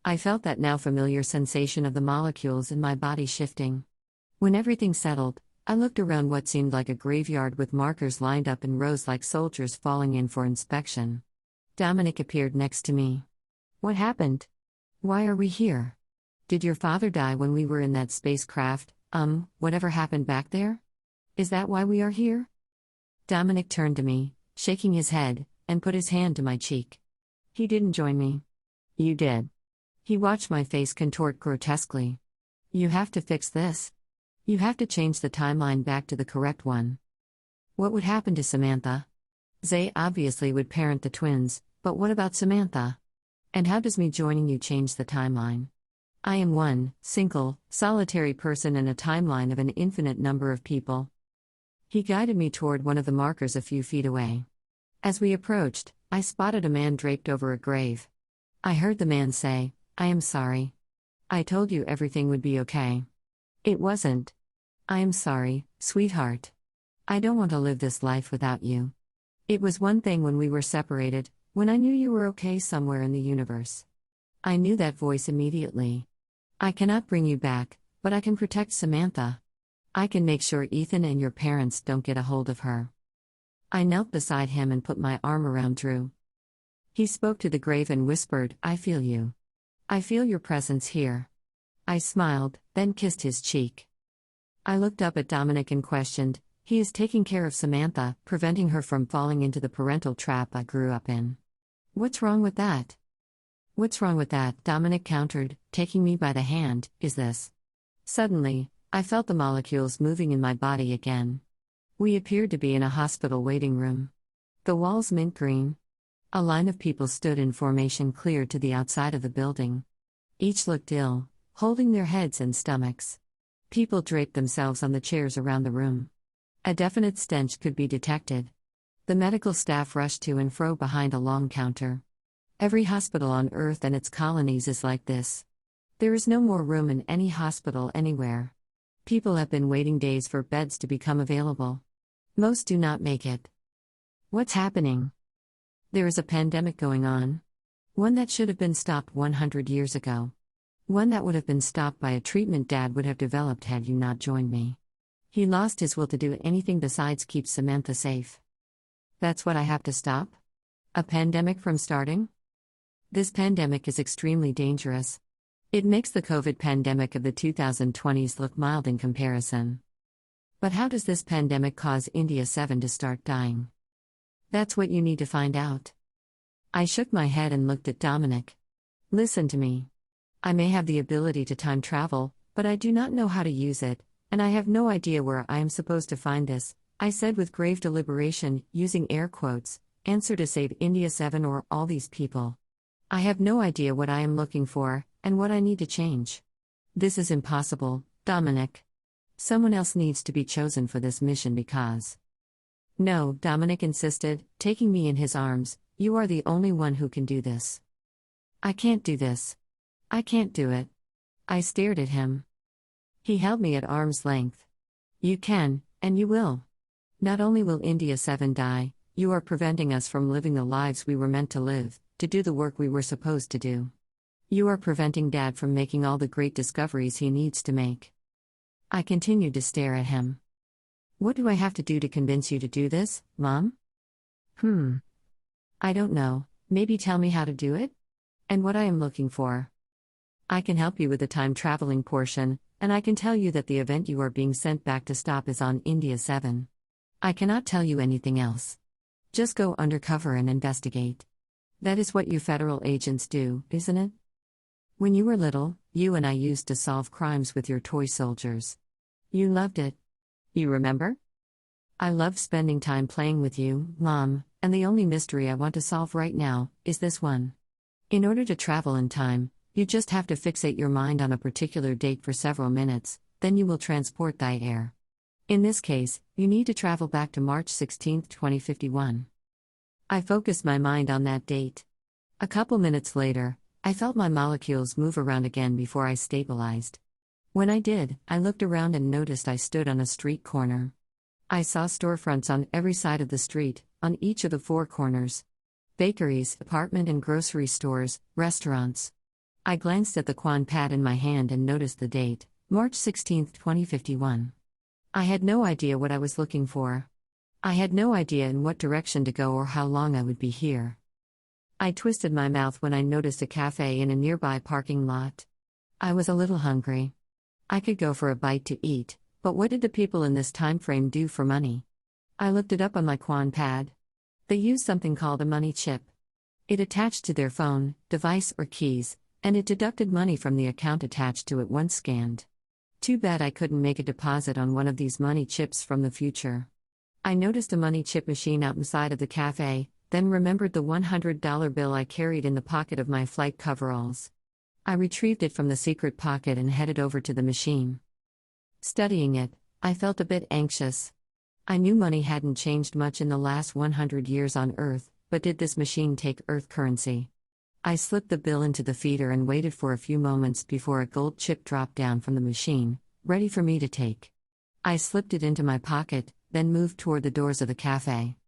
I felt that now familiar sensation of the molecules in my body shifting. When everything settled, I looked around what seemed like a graveyard with markers lined up in rows like soldiers falling in for inspection. Dominic appeared next to me. What happened? Why are we here? Did your father die when we were in that spacecraft? Whatever happened back there? Is that why we are here? Dominic turned to me, shaking his head, and put his hand to my cheek. He didn't join me. You did. He watched my face contort grotesquely. You have to fix this. You have to change the timeline back to the correct one. What would happen to Samantha? Zay obviously would parent the twins, but what about Samantha? And how does me joining you change the timeline? I am one, single, solitary person in a timeline of an infinite number of people. He guided me toward one of the markers a few feet away. As we approached, I spotted a man draped over a grave. I heard the man say, "I am sorry. I told you everything would be okay. It wasn't. I am sorry, sweetheart. I don't want to live this life without you. It was one thing when we were separated, when I knew you were okay somewhere in the universe. I knew that voice immediately. I cannot bring you back, but I can protect Samantha. I can make sure Ethan and your parents don't get a hold of her." I knelt beside him and put my arm around Drew. He spoke to the grave and whispered, "I feel you. I feel your presence here." I smiled, then kissed his cheek. I looked up at Dominic and questioned, "He is taking care of Samantha, preventing her from falling into the parental trap I grew up in. What's wrong with that?" "What's wrong with that?" Dominic countered, taking me by the hand, "is this." Suddenly, I felt the molecules moving in my body again. We appeared to be in a hospital waiting room. The walls mint green. A line of people stood in formation clear to the outside of the building. Each looked ill, holding their heads and stomachs. People draped themselves on the chairs around the room. A definite stench could be detected. The medical staff rushed to and fro behind a long counter. Every hospital on Earth and its colonies is like this. There is no more room in any hospital anywhere. People have been waiting days for beds to become available. Most do not make it. What's happening? There is a pandemic going on. One that should have been stopped 100 years ago. One that would have been stopped by a treatment Dad would have developed had you not joined me. He lost his will to do anything besides keep Samantha safe. That's what I have to stop? A pandemic from starting? This pandemic is extremely dangerous. It makes the COVID pandemic of the 2020s look mild in comparison. But how does this pandemic cause India 7 to start dying? That's what you need to find out. I shook my head and looked at Dominic. Listen to me. I may have the ability to time travel, but I do not know how to use it, and I have no idea where I am supposed to find this, I said with grave deliberation, using air quotes, answer to save India 7 or all these people. I have no idea what I am looking for, and what I need to change. This is impossible, Dominic. Someone else needs to be chosen for this mission because... No, Dominic insisted, taking me in his arms, you are the only one who can do this. I can't do this. I can't do it. I stared at him. He held me at arm's length. You can, and you will. Not only will India 7 die, you are preventing us from living the lives we were meant to live, to do the work we were supposed to do. You are preventing Dad from making all the great discoveries he needs to make. I continued to stare at him. What do I have to do to convince you to do this, Mom? I don't know, maybe tell me how to do it? And what I am looking for. I can help you with the time-traveling portion, and I can tell you that the event you are being sent back to stop is on India 7. I cannot tell you anything else. Just go undercover and investigate. That is what you federal agents do, isn't it? When you were little, you and I used to solve crimes with your toy soldiers. You loved it. You remember? I loved spending time playing with you, Mom, and the only mystery I want to solve right now is this one. In order to travel in time, you just have to fixate your mind on a particular date for several minutes, then you will transport thy air. In this case, you need to travel back to March 16, 2051. I focused my mind on that date. A couple minutes later, I felt my molecules move around again before I stabilized. When I did, I looked around and noticed I stood on a street corner. I saw storefronts on every side of the street, on each of the four corners. Bakeries, apartment and grocery stores, restaurants. I glanced at the Quan pad in my hand and noticed the date, March 16, 2051. I had no idea what I was looking for. I had no idea in what direction to go or how long I would be here. I twisted my mouth when I noticed a cafe in a nearby parking lot. I was a little hungry. I could go for a bite to eat, but what did the people in this time frame do for money? I looked it up on my Quan pad. They used something called a money chip. It attached to their phone, device, or keys, and it deducted money from the account attached to it once scanned. Too bad I couldn't make a deposit on one of these money chips from the future. I noticed a money chip machine out inside of the cafe, then remembered the $100 bill I carried in the pocket of my flight coveralls. I retrieved it from the secret pocket and headed over to the machine. Studying it, I felt a bit anxious. I knew money hadn't changed much in the last 100 years on Earth, but did this machine take Earth currency? I slipped the bill into the feeder and waited for a few moments before a gold chip dropped down from the machine, ready for me to take. I slipped it into my pocket, then moved toward the doors of the cafe.